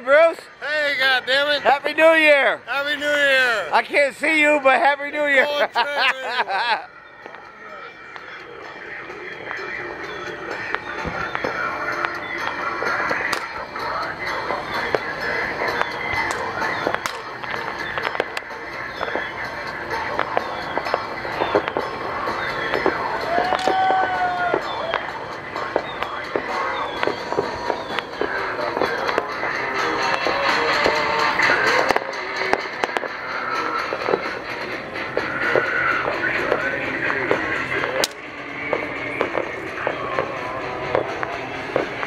Bruce. Hey, goddammit. Happy New Year. Happy New Year. I can't see you, but Happy New Year. Oh, it's right.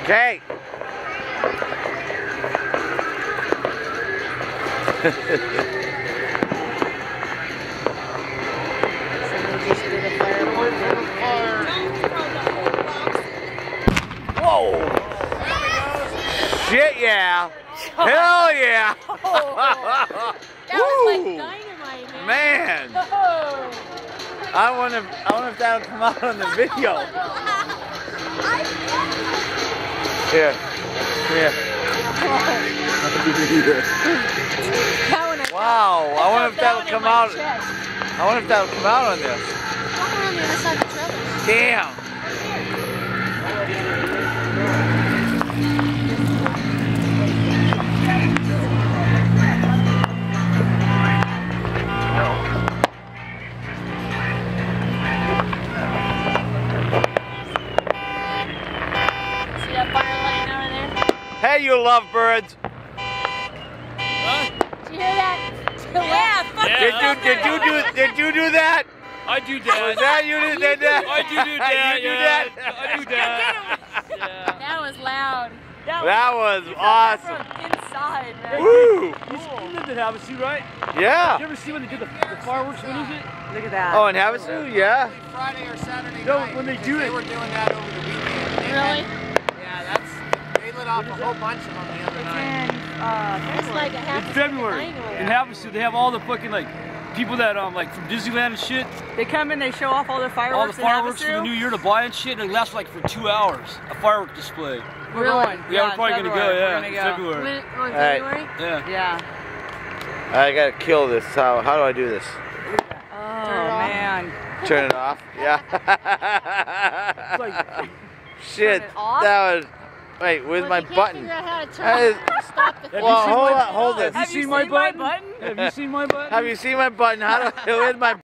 Okay. Whoa! Shit, yeah! Hell yeah! That was like dynamite, man. I wonder if that'll come out on the video. Here. Wow, I wonder if that'll come out. I wonder if that'll come out on this. Walk around the other side of the trailer. Damn. See that fire line over there? Hey, you lovebirds. Did you hear that? Yeah, fuck Did you do that? I do that. Was that you did that? I do that. You do Yeah. that? I do that. Yeah. That was loud. That was awesome. Inside, man. Woo! You lived in Havasu, right? Yeah. You ever see when they did the fireworks? When is it? Look at that. Oh, in Havasu? Yeah. Friday or Saturday No, night. when they because do they it. were doing that over the weekend. Really? Yeah, they lit off a whole bunch of them the other night. It's like a half In February. In Havasu, they have all the fucking like people that like from Disneyland and shit. They come and they show off all their fireworks. All the fireworks for the new year to buy and shit. And it lasts like for 2 hours. A firework display. We're going. Yeah, we're probably gonna go. We're Yeah, gonna in go. February. On Alright. February? Yeah. Yeah. I gotta kill this. How do I do this? Oh man. Turn it off? Yeah. It's like, Shit. Turn it off? That was. Wait, where's my You can't button? figure out how to turn That is- it. Stop the Have Well, you seen hold my- on, hold this. Have you seen my button? Have you seen my button? Have you seen my button? How do? Where's my